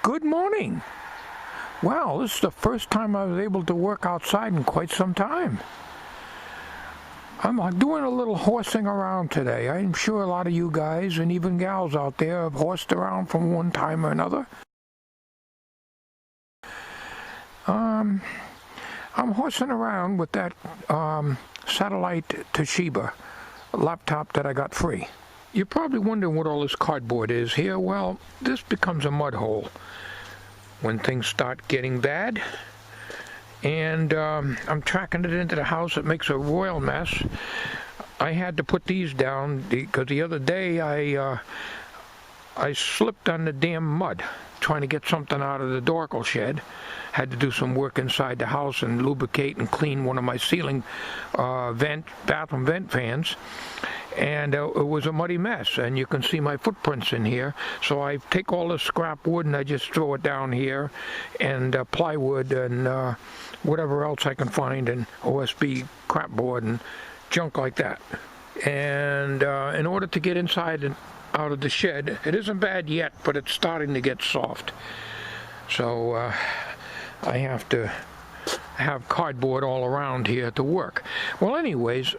Good morning. Well, this is the first time I was able to work outside in quite some time. I'm doing a little horsing around today. I'm sure a lot of you guys and even gals out there have horsed around from one time or another. I'm horsing around with that satellite Toshiba laptop that I got free. You're probably wondering what all this cardboard is here. Well, this becomes a mud hole when things start getting bad. And I'm tracking it into the house. It makes a royal mess. I had to put these down because the other day I slipped on the damn mud trying to get something out of the Dorkel shed. Had to do some work inside the house and lubricate and clean one of my ceiling bathroom vent fans. And it was a muddy mess, and you can see my footprints in here. So I take all the scrap wood and I just throw it down here, and plywood and whatever else I can find, and OSB crapboard and junk like that. And in order to get inside and out of the shed, it isn't bad yet, but it's starting to get soft. So I have to have cardboard all around here to work. Well, anyways,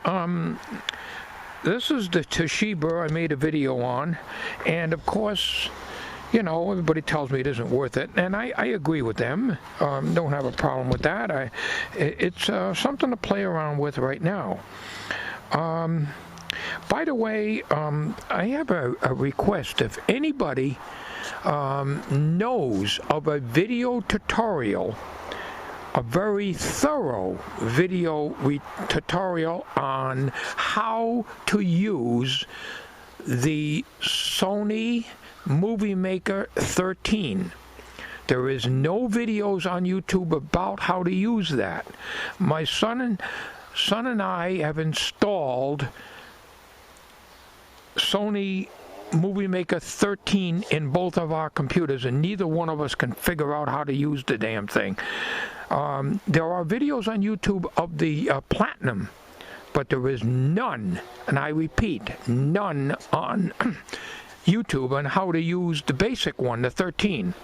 this is the Toshiba I made a video on, and of course, you know, everybody tells me it isn't worth it, and I agree with them. Don't have a problem with that. It's something to play around with right now. By the way, I have a request. If anybody knows of a video tutorial, a very thorough video tutorial on how to use the Sony Movie Maker 13. There is no videos on YouTube about how to use that. My son and I have installed Sony Movie Maker 13 in both of our computers, and neither one of us can figure out how to use the damn thing. There are videos on YouTube of the Platinum, but there is none, and I repeat, none on YouTube on how to use the basic one, the 13.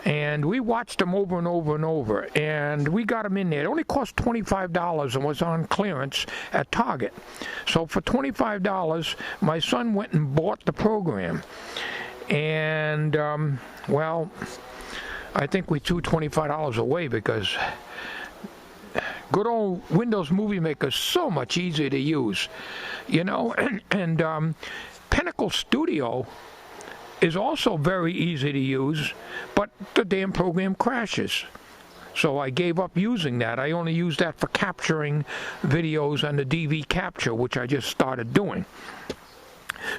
And we watched them over and over and over, and we got them in there. It only cost $25 and was on clearance at Target. So for $25, my son went and bought the program. And, well, I think we threw $25 away because good old Windows Movie Maker is so much easier to use, you know. And Pinnacle Studio is also very easy to use, but the damn program crashes. So I gave up using that. I only use that for capturing videos on the DV capture, which I just started doing.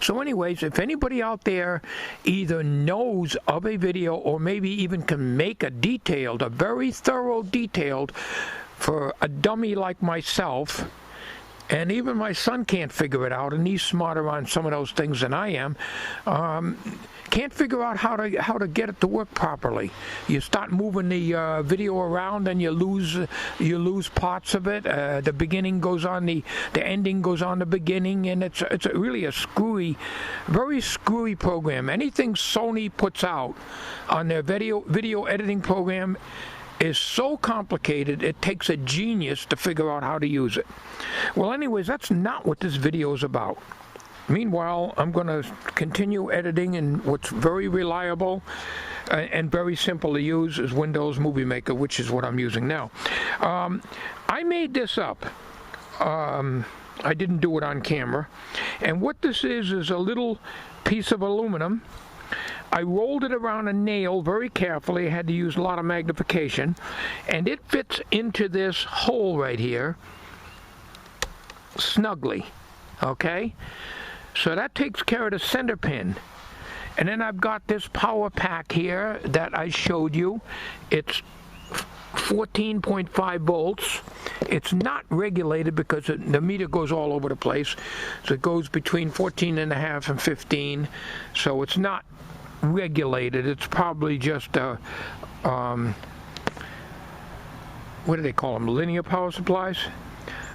So anyways, if anybody out there either knows of a video or maybe even can make a very thorough detailed for a dummy like myself, and even my son can't figure it out, and he's smarter on some of those things than I am, can't figure out how to get it to work properly. You start moving the video around and you lose parts of it. The beginning goes on the ending goes on the beginning, and it's really a very screwy program. Anything Sony puts out on their video editing program is so complicated, it takes a genius to figure out how to use it. Well, anyways, that's not what this video is about. Meanwhile, I'm going to continue editing in what's very reliable and very simple to use is Windows Movie Maker, which is what I'm using now. I made this up. I didn't do it on camera. And what this is a little piece of aluminum. I rolled it around a nail very carefully. I had to use a lot of magnification. And it fits into this hole right here snugly. Okay? So that takes care of the center pin. And then I've got this power pack here that I showed you. It's 14.5 volts. It's not regulated because the meter goes all over the place. So it goes between 14.5 and 15. So it's not regulated. It's probably just a, what do they call them, linear power supplies?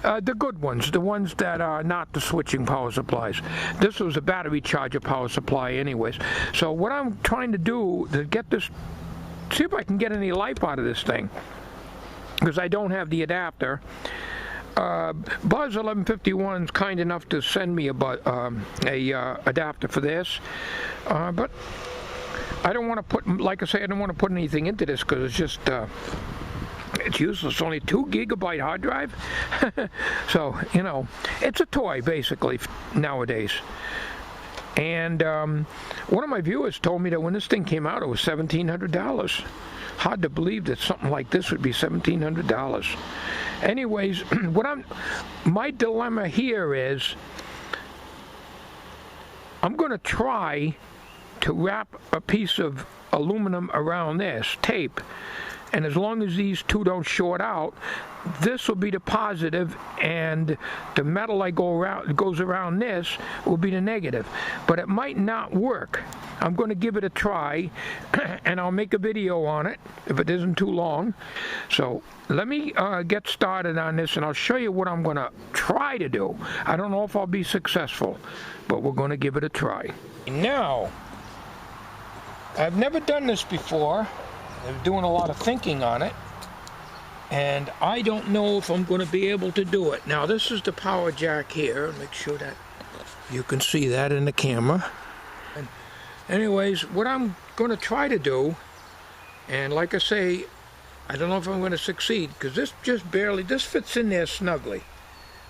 The good ones, the ones that are not the switching power supplies. This was a battery charger power supply anyways. So what I'm trying to do to get this, see if I can get any life out of this thing, because I don't have the adapter. Buzz 1151 is kind enough to send me a adapter for this, but I don't want to put, like I say, I don't want to put anything into this because it's just it's useless. Only 2 gigabyte hard drive. So you know, it's a toy basically nowadays. And one of my viewers told me that when this thing came out, it was $1,700. Hard to believe that something like this would be $1,700. Anyways, my dilemma here is, I'm going to try to wrap a piece of aluminum around this tape, and as long as these two don't short out, this will be the positive, and the metal goes around this will be the negative. But it might not work. I'm going to give it a try, and I'll make a video on it if it isn't too long. So let me get started on this, and I'll show you what I'm going to try to do. I don't know if I'll be successful, but we're going to give it a try. Now, I've never done this before. I'm doing a lot of thinking on it, and I don't know if I'm going to be able to do it. Now, this is the power jack here. Make sure that you can see that in the camera. And anyways, what I'm going to try to do, and like I say, I don't know if I'm going to succeed, because this just barely, this fits in there snugly.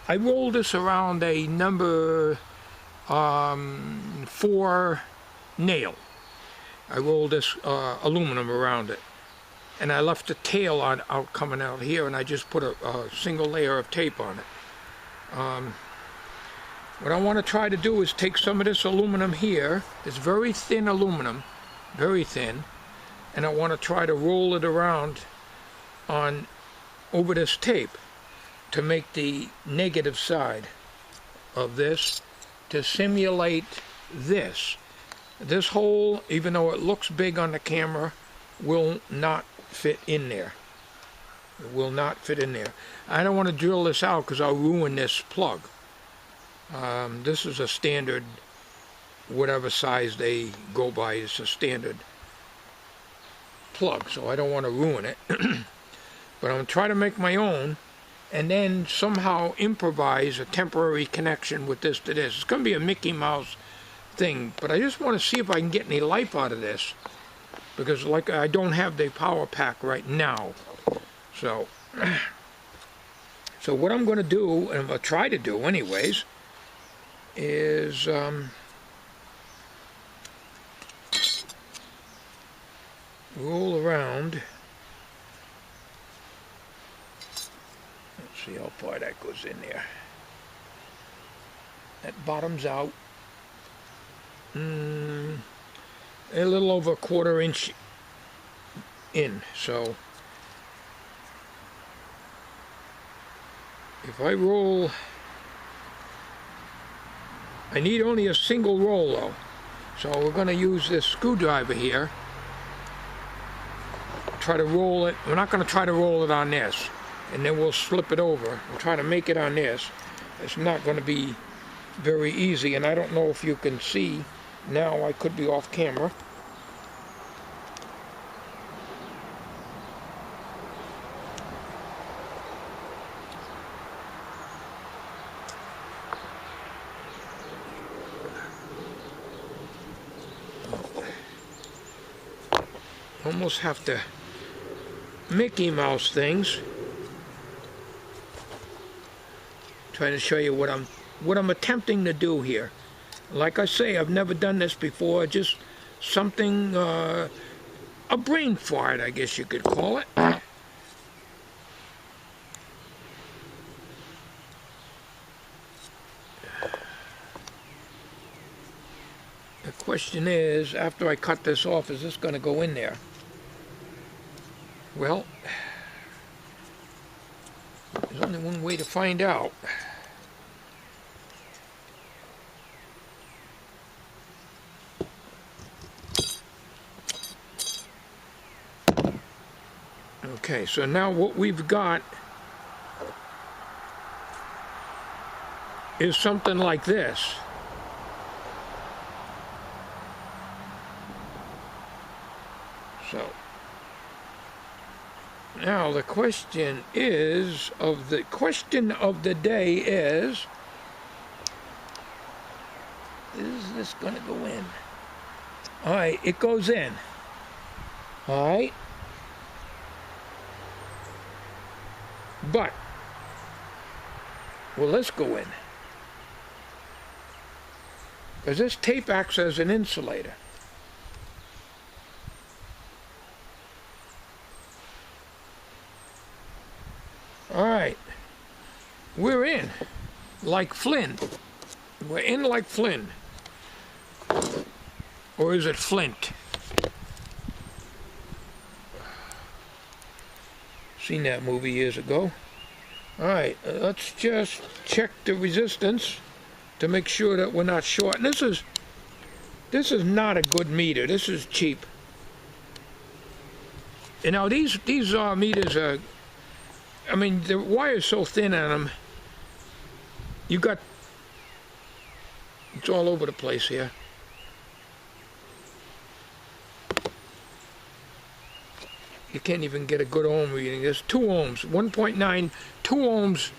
I rolled this around a number 4 nail. I rolled this aluminum around it, and I left the tail out coming out here, and I just put a single layer of tape on it. What I want to try to do is take some of this aluminum here. It's very thin aluminum, very thin, and I want to try to roll it around over this tape to make the negative side of this, to simulate this. This hole, even though it looks big on the camera, will not fit in there. It will not fit in there. I don't want to drill this out because I'll ruin this plug. This is a standard, whatever size they go by, it's a standard plug, so I don't want to ruin it. But I'm going to try to make my own, and then somehow improvise a temporary connection with this to this. It's going to be a Mickey Mouse thing, but I just want to see if I can get any life out of this, because like I don't have the power pack right now. So what I'm going to do, and I'm going to try to do anyways, is roll around. Let's see how far that goes in there. That bottoms out a little over a 1/4 inch in. So if I roll, I need only a single roll though, so we're going to use this screwdriver here, try to roll it. We're not going to try to roll it on this, and then we'll slip it over. We'll try to make it on this. It's not going to be very easy, and I don't know if you can see now. I could be off camera. Almost have to Mickey Mouse things. Trying to show you what I'm attempting to do here. Like I say, I've never done this before. Just something, a brain fart, I guess you could call it. The question is, after I cut this off, is this going to go in there? Well, there's only one way to find out. Okay, so now what we've got is something like this. So now the question of the day is this going to go in? All right, it goes in. All right. But will this go in? Because this tape acts as an insulator. All right. We're in like Flynn. We're in like Flynn. Or is it Flint? Seen that movie years ago. All right, let's just check the resistance to make sure that we're not short. And this is not a good meter. This is cheap. You know, these meters are, I mean, the wire's so thin on them. You got, it's all over the place here. You can't even get a good ohm reading. There's 2 ohms, 1.9, 2 ohms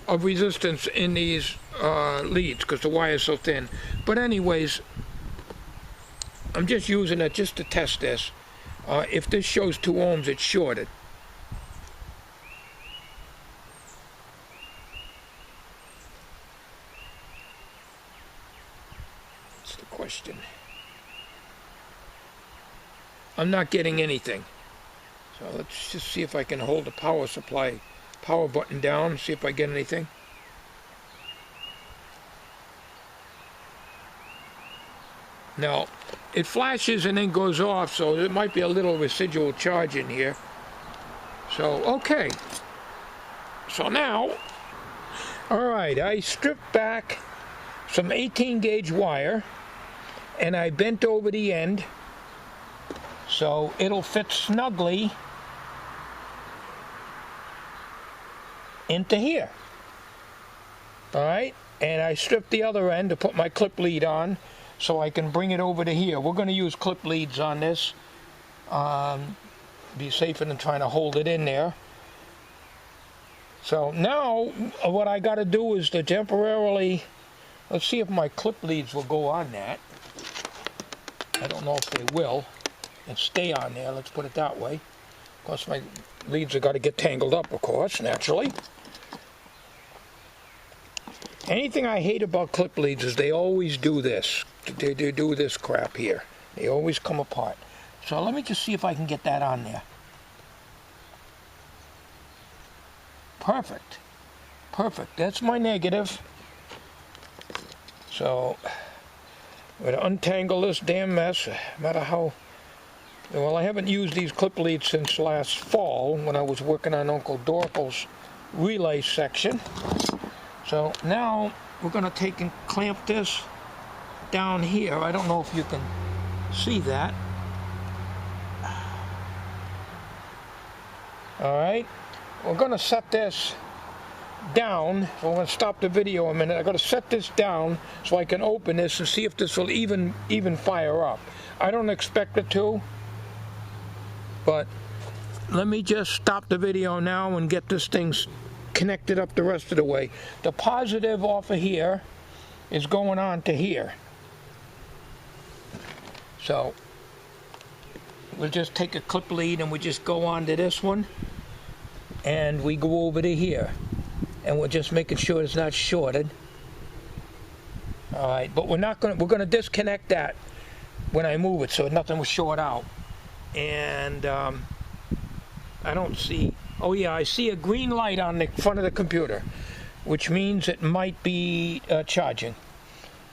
of resistance in these leads because the wire is so thin. But anyways, I'm just using it just to test this. If this shows 2 ohms, it's shorted. That's the question. I'm not getting anything. So let's just see if I can hold the power button down, see if I get anything. Now, it flashes and then goes off, so there might be a little residual charge in here. So, okay. So now, all right, I stripped back some 18 gauge wire and I bent over the end so it'll fit snugly into here. All right, and I stripped the other end to put my clip lead on so I can bring it over to here. We're going to use clip leads on this. Be safer than trying to hold it in there. So now what I got to do is to temporarily, let's see if my clip leads will go on that. I don't know if they will and stay on there, let's put it that way. Of course my leads have got to get tangled up, of course, naturally. Anything I hate about clip leads is they always do this. They do this crap here. They always come apart. So let me just see if I can get that on there. Perfect. Perfect. That's my negative. So I'm going to untangle this damn mess, no matter how... Well, I haven't used these clip leads since last fall when I was working on Uncle Dorkel's relay section. So now we're going to take and clamp this down here. I don't know if you can see that. All right, we're going to set this down. So I'm going to stop the video a minute. I've got to set this down so I can open this and see if this will even fire up. I don't expect it to, but let me just stop the video now and get this thing connected up the rest of the way. The positive off of here is going on to here. So we'll just take a clip lead and we just go on to this one and we go over to here and we're just making sure it's not shorted. All right, but we're going to disconnect that when I move it so nothing will short out. And I don't see, oh yeah, I see a green light on the front of the computer, which means it might be charging.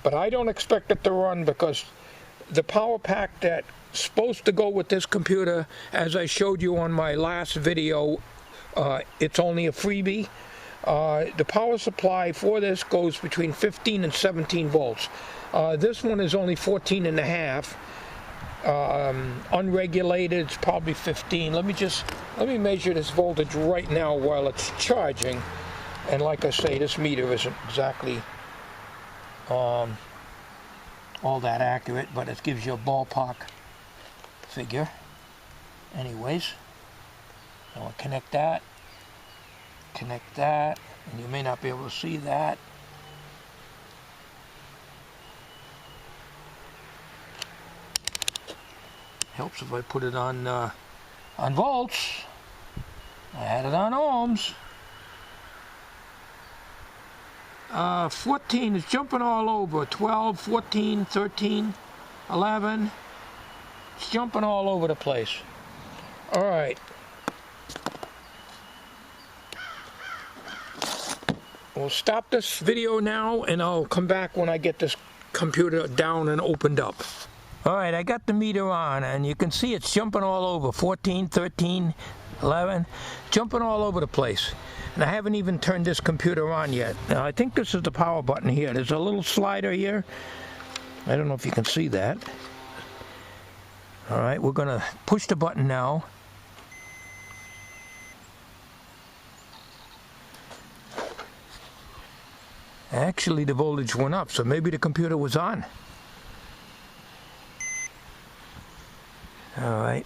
But I don't expect it to run because the power pack that's supposed to go with this computer, as I showed you on my last video, it's only a freebie. The power supply for this goes between 15 and 17 volts. This one is only 14 and a half. Unregulated, it's probably 15. Let me measure this voltage right now while it's charging. And like I say, this meter isn't exactly all that accurate, but it gives you a ballpark figure. Anyways, I'll connect that, and you may not be able to see that. Helps if I put it on volts. I had it on ohms. 14 is jumping all over. 12, 14, 13, 11. It's jumping all over the place. All right. We'll stop this video now, and I'll come back when I get this computer down and opened up. All right, I got the meter on, and you can see it's jumping all over. 14, 13, 11, jumping all over the place. And I haven't even turned this computer on yet. Now, I think this is the power button here. There's a little slider here. I don't know if you can see that. All right, we're going to push the button now. Actually, the voltage went up, so maybe the computer was on. All right.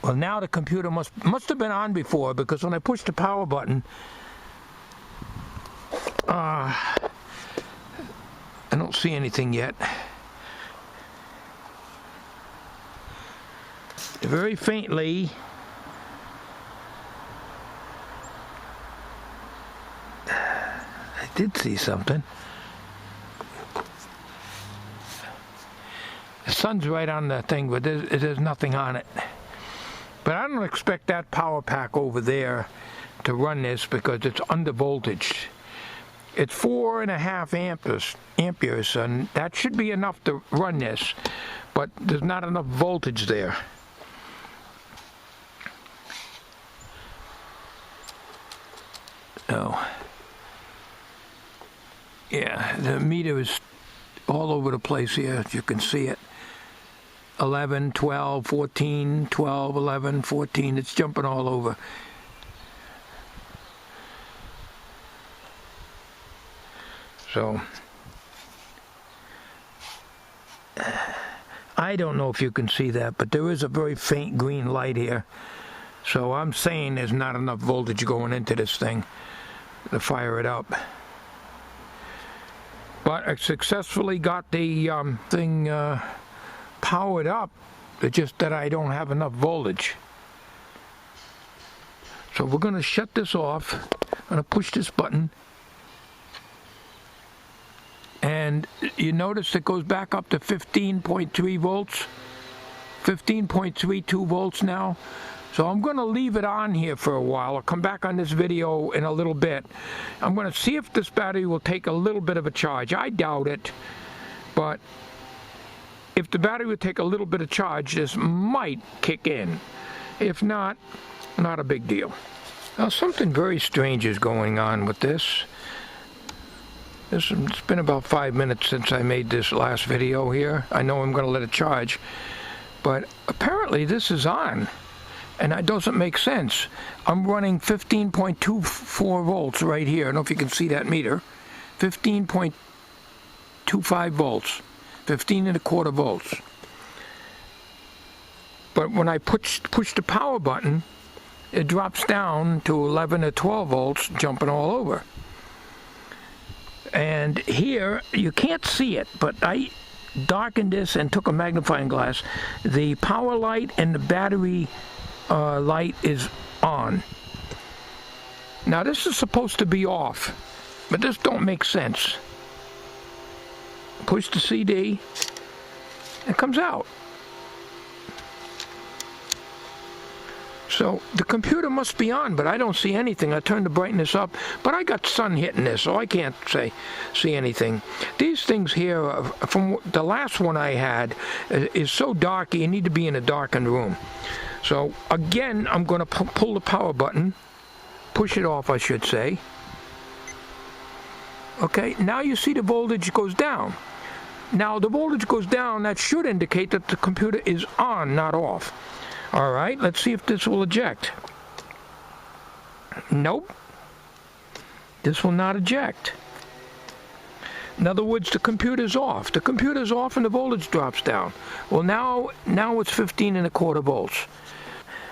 Well, now the computer must have been on before, because when I pushed the power button, I don't see anything yet. Very faintly. I did see something. The sun's right on the thing, but there's nothing on it. But I don't expect that power pack over there to run this, because it's under voltage. It's 4.5 amperes, and that should be enough to run this, but there's not enough voltage there. So, yeah, the meter is all over the place here, if you can see it. 11, 12, 14, 12, 11, 14, it's jumping all over. So, I don't know if you can see that, but there is a very faint green light here. So I'm saying there's not enough voltage going into this thing to fire it up. But I successfully got the thing powered up. It's just that I don't have enough voltage. So we're going to shut this off. I'm going to push this button. And you notice it goes back up to 15.3 volts. 15.32 volts now. So I'm going to leave it on here for a while. I'll come back on this video in a little bit. I'm going to see if this battery will take a little bit of a charge. I doubt it, but if the battery would take a little bit of charge, this might kick in. If not, not a big deal. Now, something very strange is going on with this. It's been about 5 minutes since I made this last video here. I know I'm going to let it charge, but apparently this is on. And that doesn't make sense. I'm running 15.24 volts right here. I don't know if you can see that meter. 15.25 volts. 15.25 volts. But when I push the power button, it drops down to 11 or 12 volts, jumping all over. And here, you can't see it, but I darkened this and took a magnifying glass. The power light and the battery light is on. Now this is supposed to be off, but this don't make sense. Push the CD, it comes out. So the computer must be on, but I don't see anything. I turned the brightness up, but I got sun hitting this, so I can't see anything. These things here, from the last one I had, is so dark you need to be in a darkened room. So again, I'm going to pull the power button, push it off, I should say. Okay, now you see the voltage goes down. Now the voltage goes down, that should indicate that the computer is on, not off. All right, let's see if this will eject. Nope. This will not eject. In other words, the computer's off. The computer's off and the voltage drops down. Well, now it's 15.25 volts.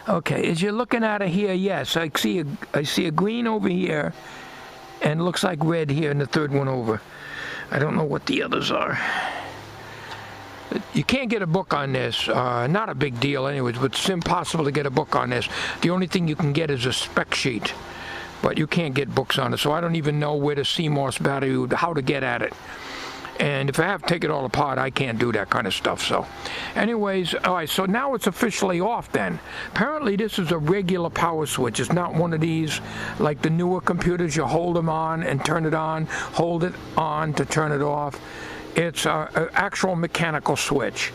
Okay, as you're looking at it here, yes, I see a green over here, and it looks like red here in the third one over. I don't know what the others are. You can't get a book on this. Not a big deal anyways, but it's impossible to get a book on this. The only thing you can get is a spec sheet, but you can't get books on it, so I don't even know where the CMOS battery, how to get at it. And if I have to take it all apart, I can't do that kind of stuff. So anyways, all right, so now it's officially off then. Apparently this is a regular power switch. It's not one of these like the newer computers. You hold them on and turn it on, hold it on to turn it off. It's an actual mechanical switch.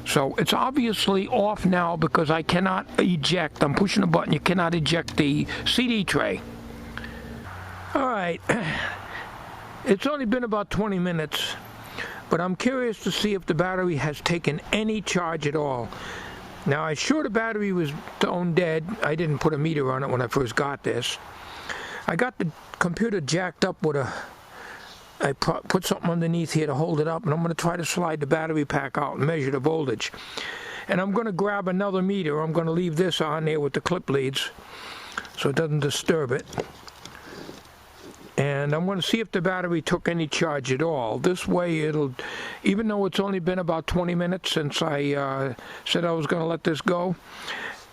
So it's obviously off now because I cannot eject. I'm pushing a button. You cannot eject the CD tray. All right. It's only been about 20 minutes, but I'm curious to see if the battery has taken any charge at all. Now, I'm sure the battery was stone dead. I didn't put a meter on it when I first got this. I got the computer jacked up with I put something underneath here to hold it up, and I'm going to try to slide the battery pack out and measure the voltage. And I'm going to grab another meter. I'm going to leave this on there with the clip leads so it doesn't disturb it. And I'm going to see if the battery took any charge at all. This way it'll, even though it's only been about 20 minutes since I said I was going to let this go,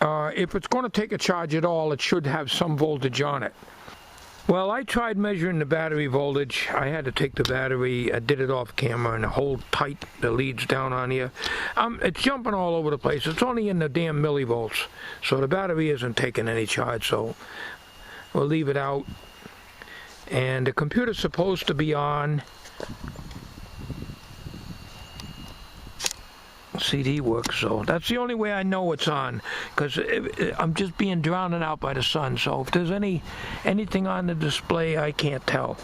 if it's going to take a charge at all, it should have some voltage on it. Well, I tried measuring the battery voltage. I had to take the battery, I did it off camera and hold tight the leads down on here. It's jumping all over the place. It's only in the damn millivolts. So the battery isn't taking any charge, so we'll leave it out. And the computer's supposed to be on. CD works, so that's the only way I know it's on, because I'm just being drowned out by the sun. So if there's anything on the display, I can't tell.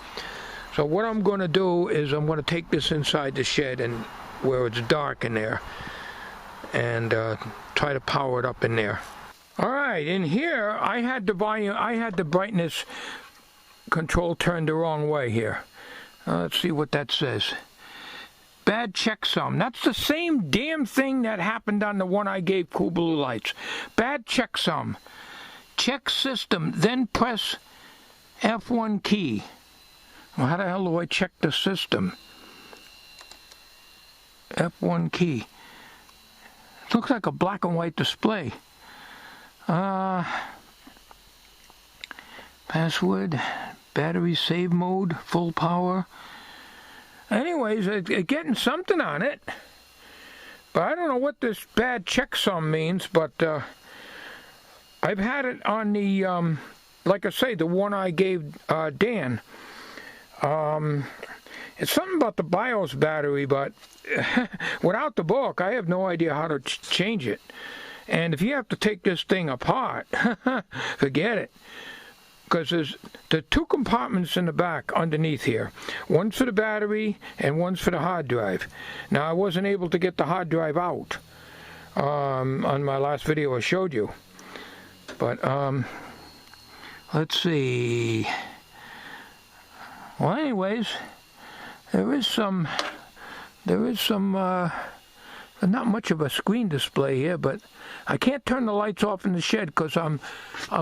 So what I'm going to do is I'm going to take this inside the shed and where it's dark in there, and try to power it up in there. All right, in here I had the brightness control turned the wrong way here. Let's see what that says. Bad checksum. That's the same damn thing that happened on the one I gave Cool Blue Lights. Bad checksum. Check system, then press F1 key. Well, how the hell do I check the system? F1 key. It looks like a black and white display. Password, battery save mode, full power. Anyways, it's getting something on it. But I don't know what this bad checksum means, but I've had it on the, like I say, the one I gave Dan. It's something about the BIOS battery, but without the book, I have no idea how to change it. And if you have to take this thing apart, forget it. Because there's the two compartments in the back underneath here. One's for the battery and one's for the hard drive. Now, I wasn't able to get the hard drive out on my last video I showed you. But let's see. Well, anyways, there is not much of a screen display here, but I can't turn the lights off in the shed because I'm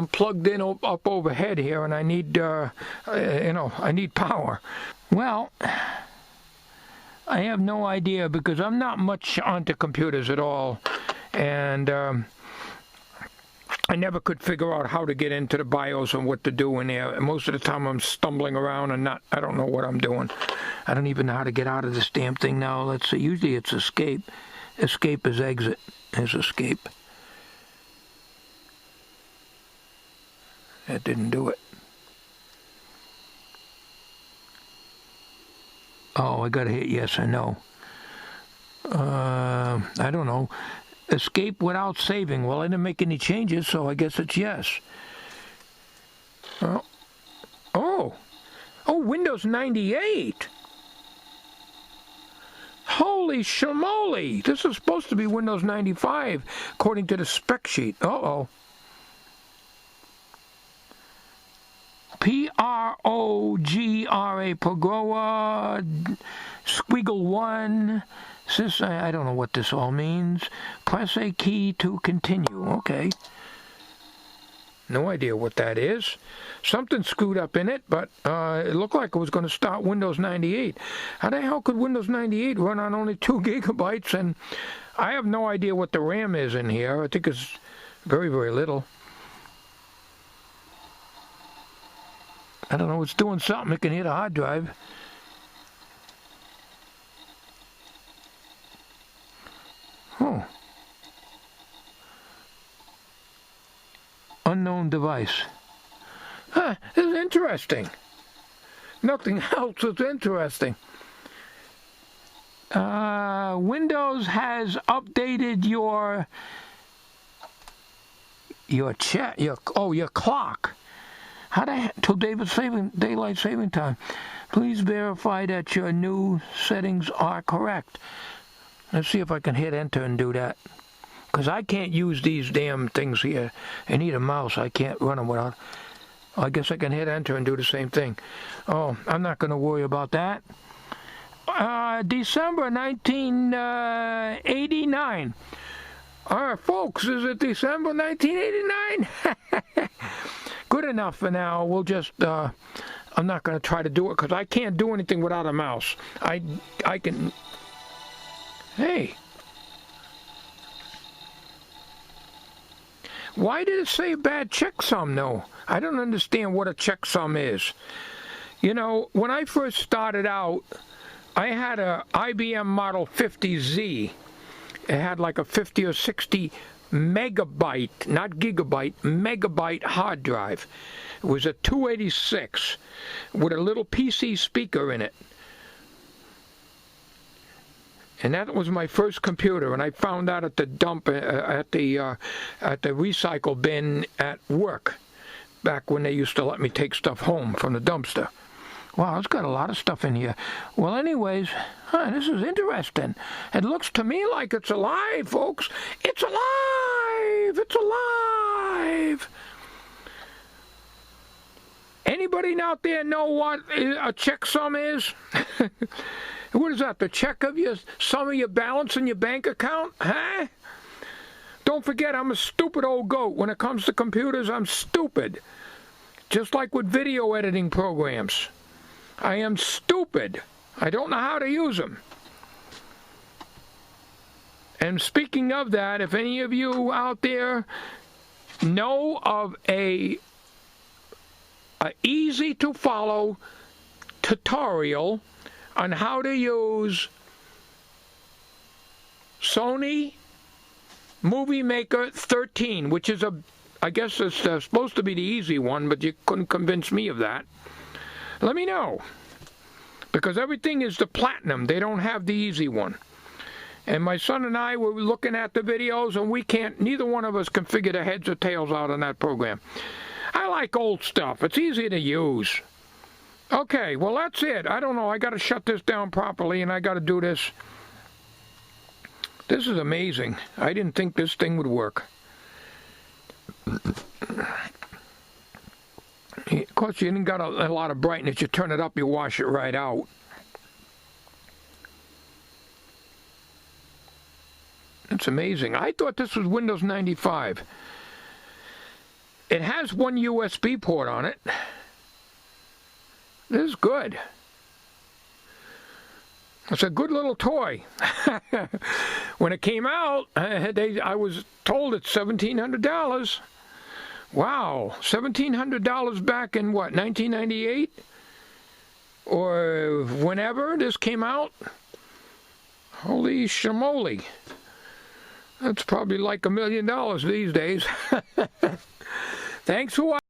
plugged in up overhead here, and I need I need power. Well, I have no idea because I'm not much onto computers at all, and I never could figure out how to get into the BIOS and what to do in there. Most of the time I'm stumbling around and I don't know what I'm doing. I don't even know how to get out of this damn thing now. Let's see. Usually it's escape. Escape is exit. There's escape. That didn't do it. Oh, I gotta hit yes or no. I don't know. Escape without saving. Well, I didn't make any changes, so I guess it's yes. Oh, Windows 98. Holy shamoly! This is supposed to be Windows 95, according to the spec sheet. Uh-oh. P-R-O-G-R-A, Progroa, Squiggle 1. I don't know what this all means. Press a key to continue. Okay. No idea what that is. Something screwed up in it, but it looked like it was going to start Windows 98. How the hell could Windows 98 run on only 2 gigabytes? And I have no idea what the RAM is in here. I think it's very, very little. I don't know. It's doing something. It can hit a hard drive. Oh. Unknown device. Huh, this is interesting. Nothing else is interesting. Windows has updated your clock. How the heck, till daylight saving time. Please verify that your new settings are correct. Let's see if I can hit enter and do that. Because I can't use these damn things here. I need a mouse. I can't run them without. I guess I can hit enter and do the same thing. Oh, I'm not going to worry about that. December 1989. All right, folks, is it December 1989? Good enough for now. We'll just, I'm not going to try to do it because I can't do anything without a mouse. I can, hey. Why did it say bad checksum, though? I don't understand what a checksum is. You know, when I first started out, I had a IBM Model 50Z. It had like a 50 or 60 megabyte, not gigabyte, megabyte hard drive. It was a 286 with a little PC speaker in it. And that was my first computer, and I found out at the dump, at the recycle bin at work, back when they used to let me take stuff home from the dumpster. Wow, it's got a lot of stuff in here. Well, anyways, this is interesting. It looks to me like it's alive, folks. It's alive! It's alive! Anybody out there know what a checksum is? What is that, the check of your sum of your balance in your bank account? Huh? Don't forget, I'm a stupid old goat. When it comes to computers, I'm stupid. Just like with video editing programs. I am stupid. I don't know how to use them. And speaking of that, if any of you out there know of a easy to follow tutorial on how to use Sony Movie Maker 13, which is I guess it's supposed to be the easy one, but you couldn't convince me of that. Let me know, because everything is the platinum. They don't have the easy one. And my son and I were looking at the videos, and neither one of us can figure the heads or tails out on that program. I like old stuff. It's easy to use. Okay, well, that's it. I don't know. I got to shut this down properly, and I got to do this. This is amazing. I didn't think this thing would work. Of course, you didn't got a lot of brightness. You turn it up, you wash it right out. It's amazing. I thought this was Windows 95. It has one USB port on it. This is good. It's a good little toy. When it came out, I was told it's $1,700. Wow, $1,700 back in what, 1998? Or whenever this came out? Holy shamoly. That's probably like $1 million these days. Thanks for watching.